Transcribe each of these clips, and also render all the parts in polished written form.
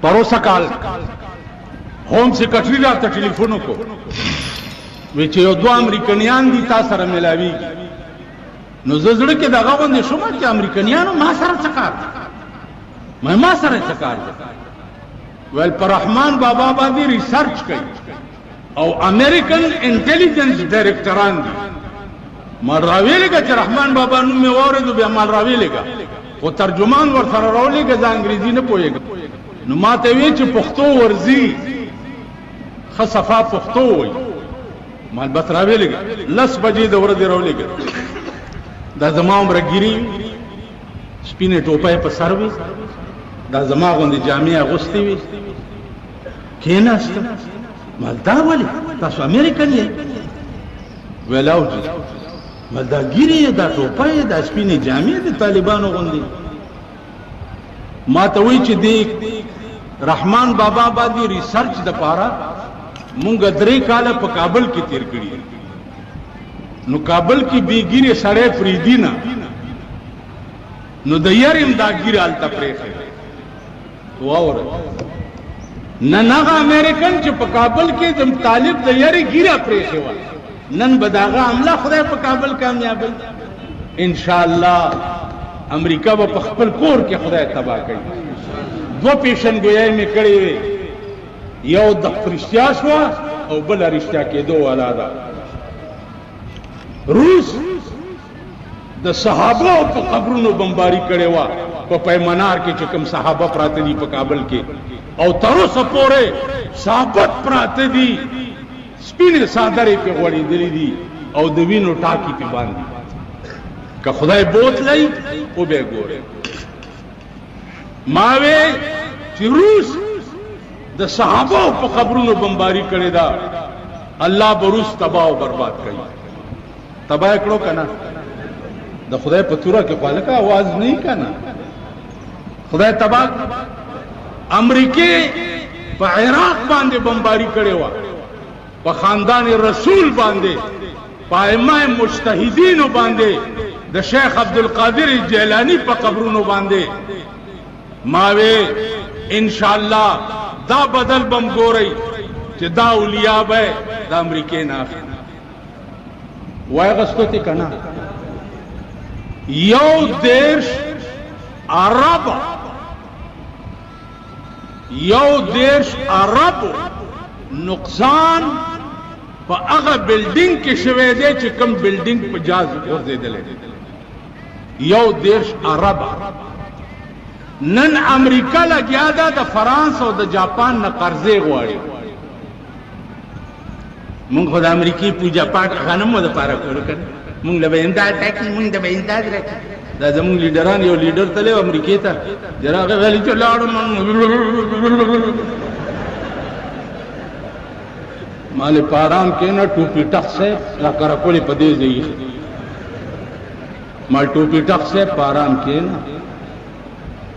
پروسه کال ہوم سیکرټری راته ټلیفون وکړو وی چې یو دوه امریکایان دي تا سره ملاویږي نو زه زړه کې دغه باندې شوم چې امریکایانو ما سره څه کار ما سره څه کار ویل پر رحمان بابا باندې ریسرچ کوي او امریکن انټيليجنس ډایرکټران دي ما راویلګه چې رحمان بابا نوم مې واورېدو بیا ما راویلګه او ترجمان ور سره راولېګه ځا انګریزي نه پوهېږم نو ما ته وی چې پښتو ورزي خصفا پښتو وي ما البته راویلګه 10 بجې د ورځې راولېګه دا زما عمر ګيري سپینه ټوپه په سر وي دا زما غوندې جامې اغوستې وي کېناست مالدا ولې تاسو امریکن یې ویلاوجي مالدا ګيري دا ټوپه دا سپینه جامې د طالبانو غوندې ما ته وی چې دی رحمان بابا باندې ریسرچ د پاره مونږ 3 کاله په کابل کې تیر کړی نو کابل کې بیګیره سړې فریدینا نو د یاریم دا ګیره الته پرېخه واور نن هغه امریکن چې په کابل کې د طالب د یاري ګیره پرېخه و نن بداغه عمله خدای په کابل کامیابی ان شاء الله امریکا په خپل کور کې خدای تباہ کوي دو پیشن گویای می کړی یو د فرشتیا شو او بل رښتیا کېدو والا ده روس د صحابه په قبرونو بمباری کړي وا په پیمانار کې چې کوم صحابه پراته دي په کابل کې او تر اوسه پورې ثابت پراته دي سپینې صادرې په غوړېدلې دي او د وینو ټاکی په باندې که خدای بوتلای او به ګوره ماوي چې روس د صحابه په قبرونو بمباری کړي دا الله بروس تباہ او برباد کړي تباہ کړو کنه د خدای په توره کې خالق आवाज نه کنا خدای تباہ امریکای په عراق باندې بمباری کړي وا په خاندان رسول باندې پایمه مجتهدین باندې د شیخ عبدالقادر جیلانی په قبرونو باندې ماوي ان شاء الله دا بدل بم ګوري چې دا اولیاء به د امریکای نه وای غستوتی کنا یو دیش عرب نقصان په هغه بلډینګ کې شوه دی چې کوم بلډینګ په جاز ورزیدل یو دیش عرب نن امریکا لګیا ده د فرانس او د جاپان نه قرضې غواړي مونږ خو د امریکای پوجا پاټ غنمو د پاره کول کړ مونږ له امداد تکي مونږ د امداد راکړه دا زمونږ لیډران یو لیډر تله امریکای ته جراغه غلی چې لاړم مال پاران کې نه ټوپی ټخ سے لا کر کولی پدې دی مال ټوپی ټخ سے پاران کې نه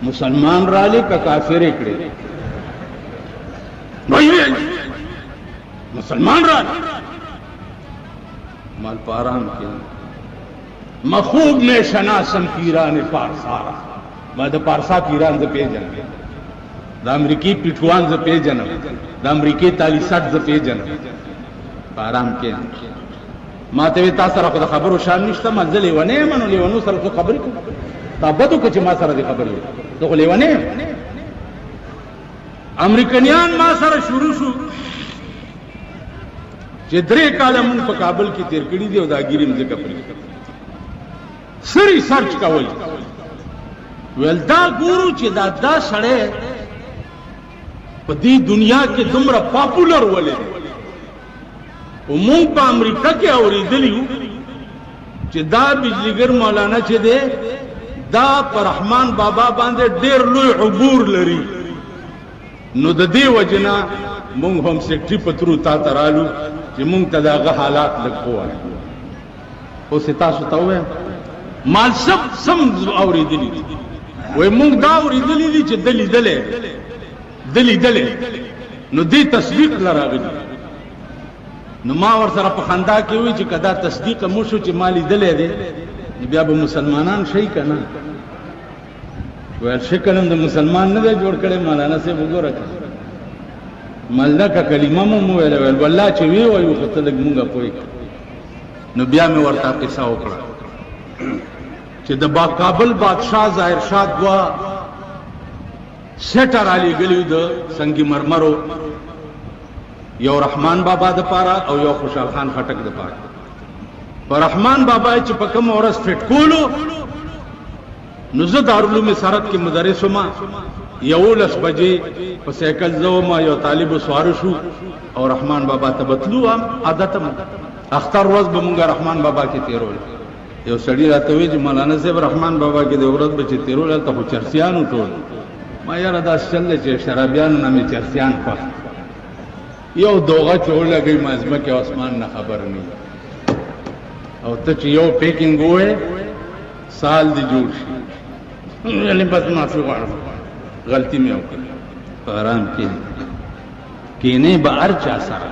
مسلمان را لې کا کافر کړي مسلمان را مال پاران کې مخوب میں شناسم پیران پارسا ما د پارسا پیران ز پیجن د امریکای پیټوان ز پیجن د امریکای تالی سټ ز پیجن پارام کې ما ته تاسو سره خبرو شان نشته منځلې ونه منو لیونو سره خبرې کو تا بدو چې ما سره دې خبرې دغه لیونه امریکایان ما سره شروع شو چې 3 کاله مون په کابل کې تیر کړی دی او دا ګیریم ځکه پرې سری سرچ کوي ول دا ګورو چې دا سړی په دې دنیا کې دومره پاپولر ولې او مونږ په امریکا کې اورېدلیو چې دا بجلیګر مولانا چې دی دا پر رحمان بابا باندې ډېر لوی عبور لري نو د دې وجنا مونږ هم سیکټری پترو تا ترالو چې مونږ ته داغه حالات لګوای او ستاسو ته وې مال سم اورېدلی وې مونږ دا اورېدلی دي چې دلی نو دې تصدیق لراغلی نو ما ور سره په خندا کې وی چې کدا تصدیق مو شو چې مالی دلې دي بیا به مسلمانان شي کنه ویل شکل هم د مسلمان نه دی جوړ کړی مولانا صاحب وګوره ملکه کلمه مو ویل ویل والله چې وی وایو خو ته لږ مونږه پوه نو بیا مې ورته قصه وکړه چې د کابل بادشاه ظاهر شاه دوه سیټه رالیږلي د سنگ مرمرو یو رحمان بابا د پاره او یو خوشحال خان خټک د پاره پر رحمان بابا چې په کوم ورځ فټ کولو نو زه دارالعلوم سرحد کې مدرس وم 11 بجې په سایکل زوم یو طالب سوار شو او رحمان بابا ته بتلو عادت اختر ورځ به مونږ رحمان بابا کې تیرول یو سړی راته وی چې مولانا صاحب رحمان بابا کې د ورځ به چې تیرول ته خو چرسیانو ټول ما یاره دا چل چې شرابیانو نه مې چرسیان خوښ یو دوغه چور لګی مازمه کې اسمان نه خبر نه او ته چې یو پیکینګ وې سال دی جوړ شي یعنی بس معافي غواړم غلطی مې وکړه آرام کینې به هر چا سره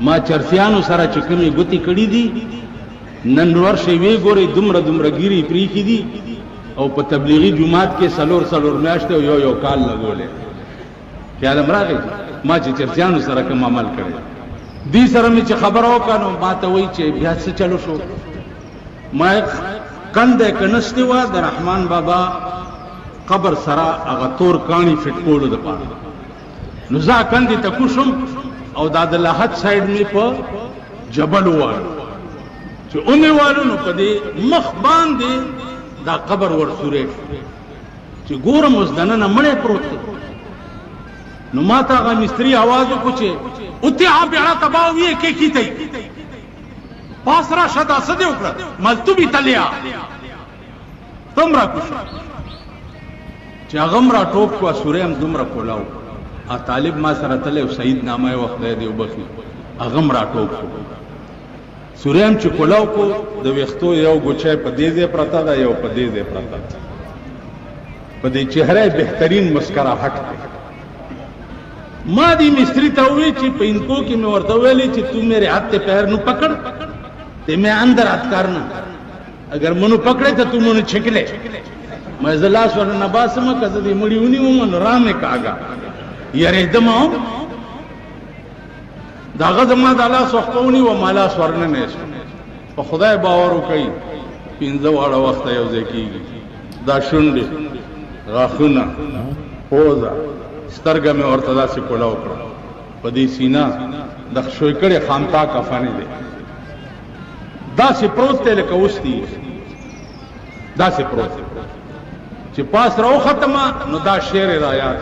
ما چرسیانو سره چې کومې ګوتې کړي دي نن ورشي وی ګوري دومره ګيري پریخي دي او په تبلیغي جماعت کې سلور میاشتې یو یو کال لګولې خیال امراغي ما چې چرسیانو سره کوم عمل کړی دې سره مې چې خبر وکړو ما ته وایي چې بیا څه چلو شو ما کنده کنستی وا د رحمان بابا قبر سره هغه تور کانی فټ کولو د پاره نو ځا کندې ته کوشم او دا د لحد سایډ می په جبل وانه چې اونې والو نو په دې مخ باندې دا قبر ورسوره چې ګورم اوس دنه نه مړې پروت نو ما ته هغه مستری आवाज وکړ چې اوته بیره تباو یې کې کیته پاس را شدا سده وکړه ملتوبي تلیا تمرا کوش چې هغه را ټوپ کو سورې هم دومره کولاو ا طالب ما سره تله سید نامه وخت دی وبخي هغه را ټوپ کو سورې هم چې کولاو کو د وختو یو ګوچه په دې ځای پرتا دا یو په دې ځای پرتا په دې چهره بهترین مسکراهټ ما دی مستری ته وی چې په انکو کې مې ورته ویلې چې تو میرے ہاتھ ته پیر نو پکڑ تے میں اندر ہاتھ کرنا اگر منو پکڑے تو تم منو چھکلے میں زلا سور نباس ما کزدی مڑی ونی ومن رام کاغا یری دمو دا غزما د الله صحبونی و مالا سورن نه په خدای باور وکي پینځه واړه وخت یو ځکیږي دا شونډې غاخونه پوزا سترګه مې ورته داسې کولا وکړه په دې سینا د شوي کړي خامتا کفانې دي داسې پروت دی لکه اوس دی داسې پروت چې پاس راو ختمه نو دا شعر را یاد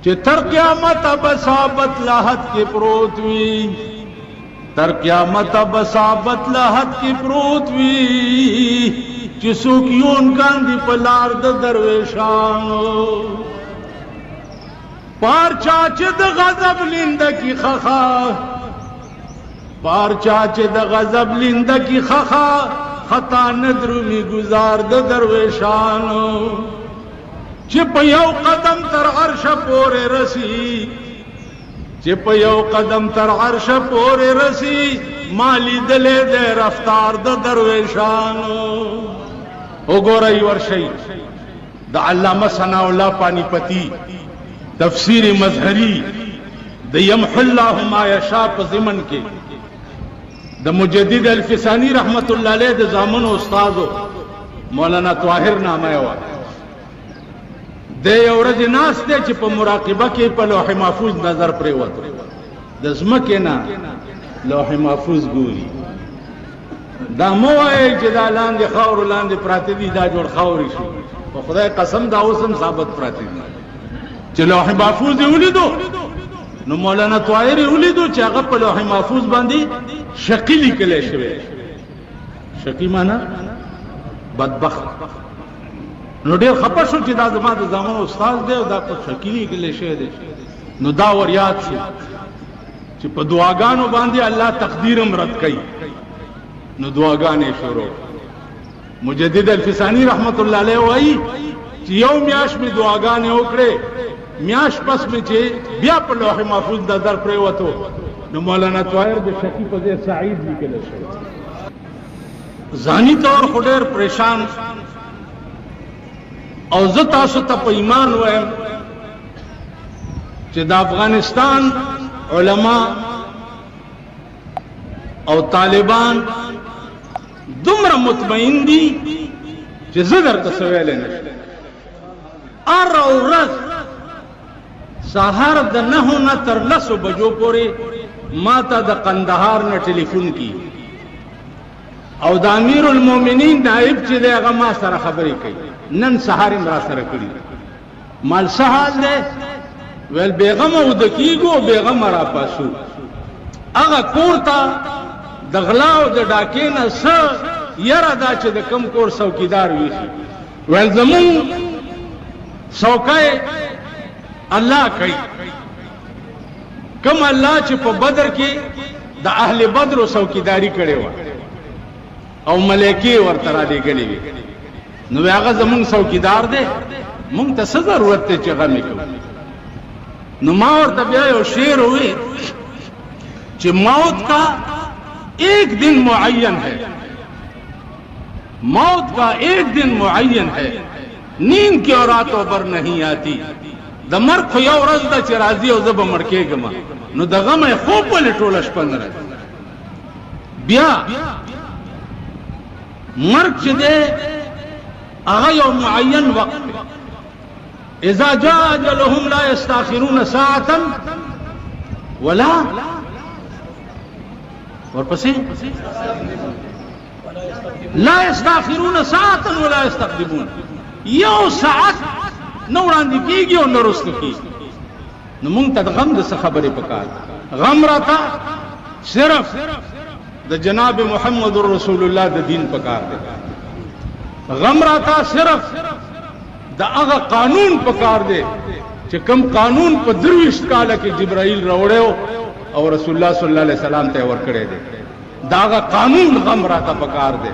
چې تر قیامت بصابت لاحت کې پروت وي تر قیامت بصابت لاحت کې پروت وي چې څوک یون کاندي په لار د درویشانو پارچا چې د غضب لنده کی خخا پارچا چې د غضب لنده کی خخا خطا ندرمی گزار د درویشانو چې په یو قدم تر عرش پورې رسی چې په یو قدم تر عرش پورې رسی مالی دلې د رفتار د درویشانو وګورئ ورشي د علامه ثناء الله پانی پتی تفسیر مظهری د یمحو الله ما یشاء په ضمن کې د مجدد الفسانی رحمت الله علیه د زامن استادو مولانا طاهر نامه و د یو ورځ ناس ته چې په مراقبه کې په لوح محفوظ نظر پرې وته د زمکه نه لوح محفوظ ګوري دا مو وایي چې دا لاندې خاور لاندې پراته دي دا جوړ خاوري شي په خدای قسم دا اوسم ثابت پراته دي چې لوح محفوظ ولیدو نو مولانا طاهر ولیدو چې هغه په لوح محفوظ باندې شقی لیکل شوی شقی معنا بدبخت نو ډېر خپه شو چې دا زما د زمانو استاد دی او دا په شقی لیکل شوی دی نو دا ور یاد شي چې په دعاګانو باندې الله تقدیرم رد کړي نو دعاګانې شروع مجدد الفسانی رحمت الله علیه وایي چې یو میاش می دعاګانې وکړې میاش پس می چې بیا په لوح محفوظ نظر پرې وته نو مولانا طاهر د شقی په ځای سعید لیکل شوی ځاني طور خډیر پریشان او زه تاسو ته په ایمان وایم چې د افغانستان علما او طالبان دومره مطمئن دي چې زه درته څه ویلی نشم. هره ورځ سهار د 9 نه تر 10 بجو پورې ما ته د قندهار نه ټلیفون کی او د امیر المؤمنین نائب چې دی هغه ما سره خبرې کوي. نن سهار یې را سره کړي. مال څه حال دی؟ ویل بیغمه اوده کېږو بیغمه را پاسو. هغه کور ته د غلا او د ډاکې نه څه یره دا چې د کم کور څوکیدار ویښي. ویل زمونږ څوکۍ الله کوي، کم الله چې په بدر کې د اهل بدر څوکیداری کړې وه او ملایکې ورته رالیږلې وې، نو هغه زمونږ څوکیدار دی، مونږ ته څه ضرورت دی چې غم یې کوو. نو ما ورته بیا یو شعر وویل چې موت کا ایک دن معین ہے، موت کا ایک دن معین ہے، نیند کی اور راتوں پر نہیں آتی. د مرګ خو یو ورځ ده چې راځي او زه به مړ کېږم، نو د غم یې خوب ولې ټوله شپه نه راځي. بیا مرګ چې دی هغه یو معین وقت دی. اذا جاء اجلهم لا يستاخرون ساعة ولا ورپسې لا يستاخرون ساعة ولا يستقدمون. یو ساعت نه وړاندې کېږي او نه رسته کېږي. نو مونږ ته د غم د څه خبرې پکار. غم راته صرف د جناب محمد رسول الله د دین پکار دی. غم راته صرف د هغه قانون پکار دی چې کم قانون په 23 کاله کې جبرائیل راوړیو او رسول الله صلی الله علیه وسلم ته ورکړی دی. دا هغه قانون غم راته پکار دی،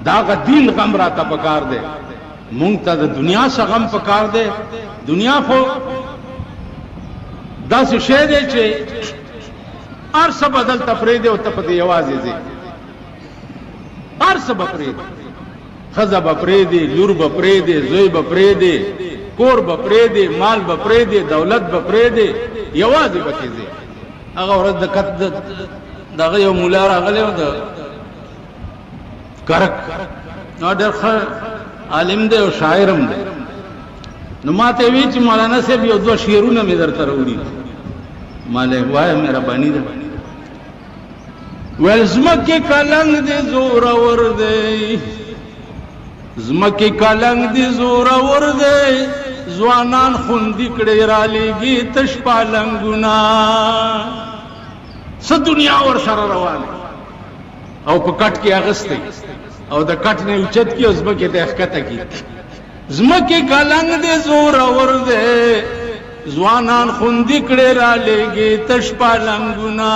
دا هغه دین غم راته پکار دی. مونږ ته د دنیا څخه غم پکار دی. دنیا خو داسې شی دی چې هر څه بدل ته پرېږدي او ته پکې یوازې ځې. هر څه به پرېږدي، ښځه به پرېږدي، لور به پرېږدي، زوی به پرېږدي، کور به پرېږدي، مال به پرېږدي، دولت به پرېږدي، یوازې به کې ځې. هغه ورځ د دغه یو مولا راغلی و د کرک، ډېر ښه عالم دی او شاعرم دی. نو ما ته وی چې مولانا صاحب یو 2 شعرونه مې درته راوړي. ما له وایه مهرباني ده. ویل زمکې کلنګ دی زورور دی، زمکې کلنګ دی زورور دی، ځوانان خوندي کړې رالیږي تش پالنګونه. څه دنیا ورسره روانه او په کټ کې اغستی او د کټ نه اوچت کی او زمکې ته ښکته کی. زمکې کلنګ دی زورور دی، ځوانان خوندي کړې رالیږي تش پالنګونه.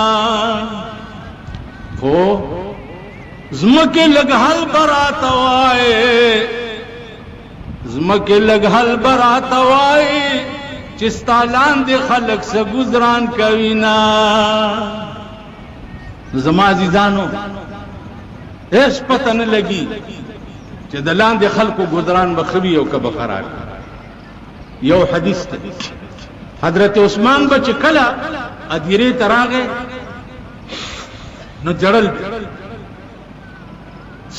خو زمکې لږ حل براته وایې، زمکې لږ حل براته وایې چې ستا لاندې خلک څه ګزران کوي نه. زما عزیزانو هیڅ پته نه لګي چې د لاندې خلکو ګزران به ښه وي او که به خراب. یو حدیث دی، حضرت عثمان به چې کله ادیرې ته راغی نو جړل.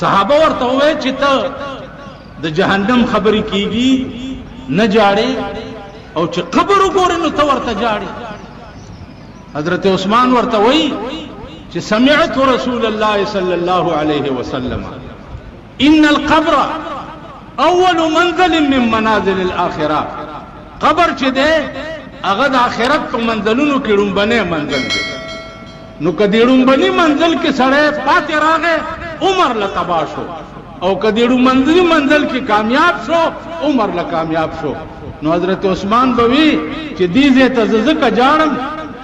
صحابه ورته وویل چې ته د جهنم خبرې کېږي نه جاړې، او چې قبر وګورې نو ته ورته جاړې. حضرت عثمان ورته وایي چې سمعت رسول الله صلی الله علیه وسلم ان القبر اول منزل من منازل الاخره. قبر چې دی هغه د آخرت په منزلونو کې ړومبنی منزل دی. نو که د ړومبني منزل کې سړی پاتې راغی عمر له تباه شو، او که د ړومبني منزل کې کامیاب شو عمر له کامیاب شو. نو حضرت عثمان به وی چې دې ځای ته زه ځکه جاړم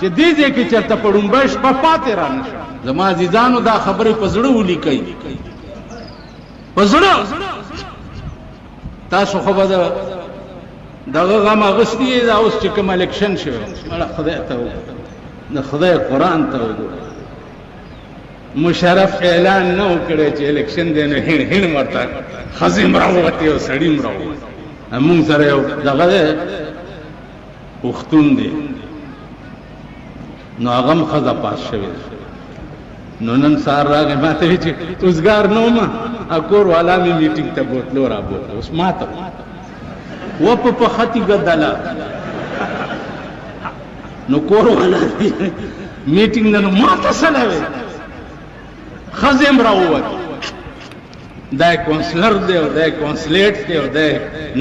چې دې ځای کې چېرته په ړومبی شپه پاتې را نه شم. زما عزیزانو دا خبرې په زړه ولیکئ، په زړه. تاسو خو به دغه غم اغوستی یې، دا اوس چې کوم الیکشن شوی، خدای ته وګوره، د خدای قرآن ته وګوره. مشرف اعلان نو کړی چې الیکشن دی نو هین هین ورته خزم راووتې او سړی م راووت مونږ سره یو دغه دی پښتون دی نو هغه هم ښځه پاس شوې نو نن سهار راغی ما ته وایي چې اوزګار نه وم کور والا مې میټینګ ته بوتلو را بوتله اوس ما ته و په پښه تیږه دله نو کور والا میټینګ نه نو ما ته څه لوي ښځې هم راووت دا کونسلر دی او دا کونسلیټ دی او دا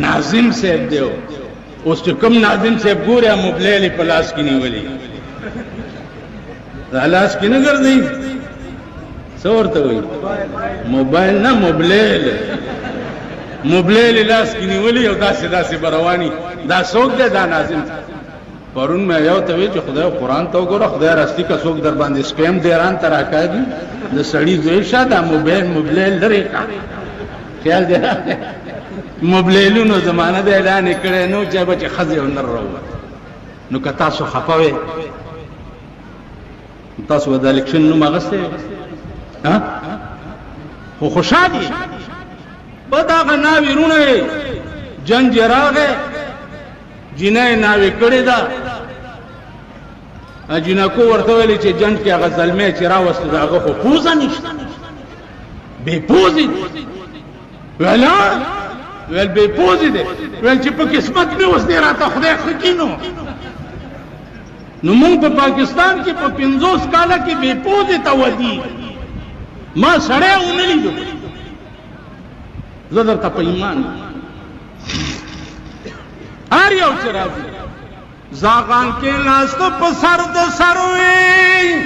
ناظم صاحب دی اوس چې کوم ناظم صاحب ګورې موبایل یې په لاس کې نیولي دا لاس کې نه ګرځي څه ورته وایي موبایل نه موبایل لاس کې نیولي او داسې داسې به رواني دا څوک دی دا ناظم پرون مې یو ته وی چې خدای قرآن ته وګوره خدای راستی که څوک در باندې سکیم دیران ته راکاږي د سړي زوی شه دا موبایل لرې کا خیال دی موبایلونو زمانه د اعلان یې کړی نو چې به چې ښځې او نر راووت نو که تاسو خفه وئ تاسو به د الیکشن نوم اخیستی خو خوشحال یې بد هغه ناوې رونه یې جنګ یې راغی جنۍ ناوې کړې ده جنکو ورته ویلې چې جنګ کې هغه زلمی چې راوسته د هغه خو پوزه نشته بې پوزې ویل بې پوزې دی ویل چې په قسمت مې اوس دی راته خدای ښه کینو نو مونږ په پاکستان کې په 50 کاله کې بې پوزې ته ودي ما سړی ونه لیدو زه درته په ایمان هر یو چې راځي زاغان کې ناست په سر د سروي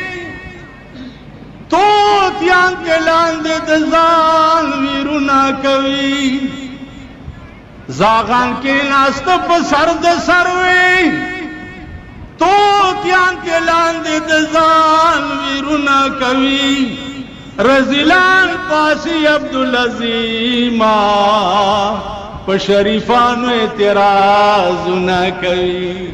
توتیان کې لاندې د ځان ویرونه کوي زاغان کې ناست په سر د سروي توتیان کې لاندې د ځان ویرونه کوي رزیلان پاسی عبدالعظیمہ په شریفانو اعتراضونه کوي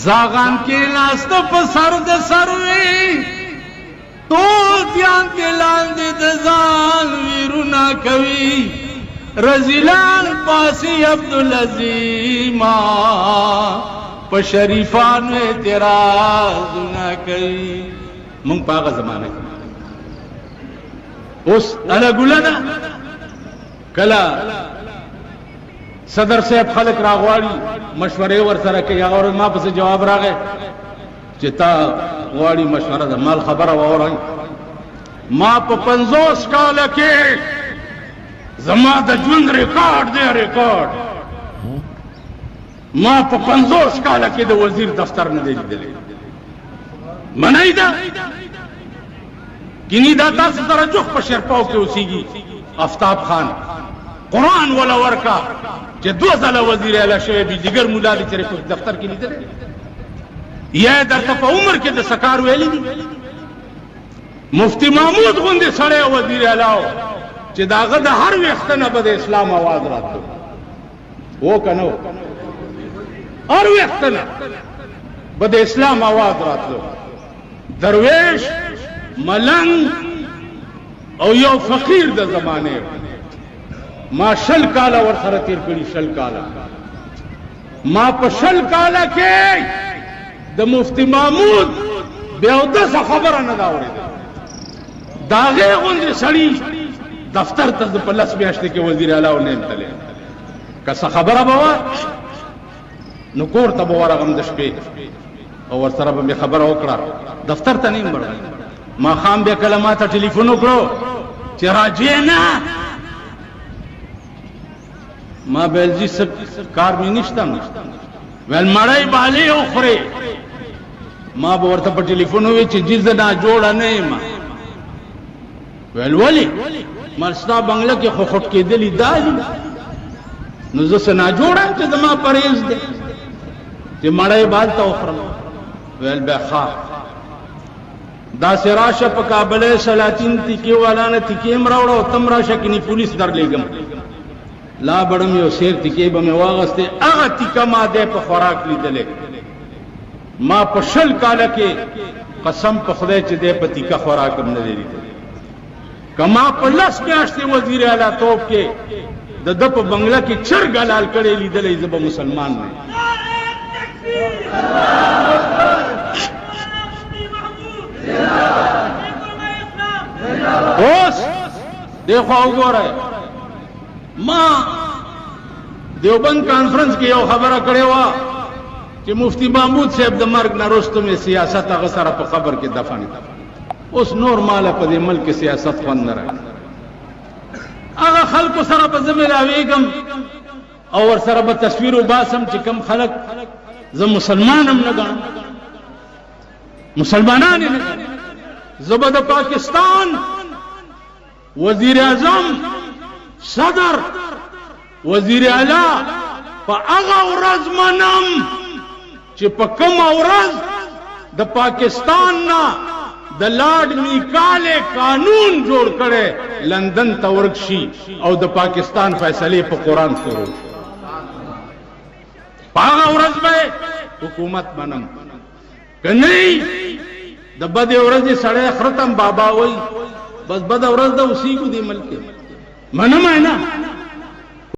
زاغان کې ناست په سر د سروي توتیان کې لاندې د ځان ویرونه کوي رزیلان پاسی عبدالعظیمہ په شریفانو اعتراضونه کوي مونږ په هغه زمانه کې اوس الګوله ده کله صدر صاحب خلق راغواړي مشورې ورسره کوي هغه ورځ ما پسې جواب راغی چې تا غواړي مشوره ده مال خبره واورئ ما په 50 کاله کې زما د ژوند ریکارډ دی ریکارډ ما په 50 کاله کې د وزیر دفتر نه دی لیدلی منای ده کینی دا تاسو سره جوخ په شرپاو کې اوسېږي آفتاب خان قرآن ولا ورکا چې 2 ځله وزیر اعلی شوی بي دیګر مولا دې چې په دفتر کې لیدل یا درته په عمر کې د سکار ویلي دي مفتی محمود غوندې سړی وزیر اعلی چې داغه د هر وخت نه به د اسلام आवाज راتلو و کنو هر وخت نه به د اسلام आवाज راتلو درویش ملنګ او یو فقیر د زمانه ما 10 کاله ور سره تیر کړی 10 کاله ما په 10 کاله کې د مفتی محمود بیا د خبره نه دا اورېده داغه غوندې سړی دفتر ته په لاس میاشتې کې وزیر اعلی و نه تللی که څه خبره به وه نو کور ته به ورغم د شپې او ورسره به مې خبره وکړه دفتر ته نه یم وړی ماښام بیا کله ما ته ټلیفون وکړو چې راجې نه ما ویل جي څه کار مې نشته ویل مړی بالې وخورې ما به ورته په ټلیفون وویل چې جي زه ناجوړه نه یم ویل ولې ما ستا بنګله کې خو خوټ کېدلي دا دي نو زه څه ناجوړه یم چې زما پرهیز دی چې مړی بال ته وخورم ویل بیا ښه دا سراشه په کابل سلاطین تکی والا نه تکیم راوړو تم راشه کني پولیس در لګم لا بڑم یو سیر تکی به مې واغسته هغه تکه ما ده په خوراک لیدلې ما په 10 کاله کې قسم په خدای چې دې په تیکه خوراک هم نه دی لیدلی. کما په لس میاشتې وزیر اعلی توپ کې د ده په بنگله کې چرګ حلال کړی لیدلی، زه به مسلمان نه یم. اوس دی خوا وګورئ، ما دیوبند کانفرنس کې یو خبره کړې وه چې مفتی محمود صاحب د مرګ نه وروسته مې سیاست هغه سره په قبر کې دفن. اوس نور ماله په دې ملک کې سیاست خوند نه راکوي. هغه خلکو سره به زه ملاوېږم او ورسره به تصویر وباسم چې کوم خلک زه مسلمان هم نه ګڼم، مسلمانان یې نه ګڼم. زه به د پاکستان وزیر اعظم، صدر، وزیر اعلی په هغه ورځ منم چې په کومه ورځ د پاکستان نه د لارډ میکالې قانون جوړ کړی لندن ته ورک شي او د پاکستان فیصلې په قرآن شروع شي. په هغه ورځ به حکومت منم. که نه د بدې ورځې سړی خرتم بابا وایي بس بده ورځ ده اوسېږو دې ملک کې، منم نه.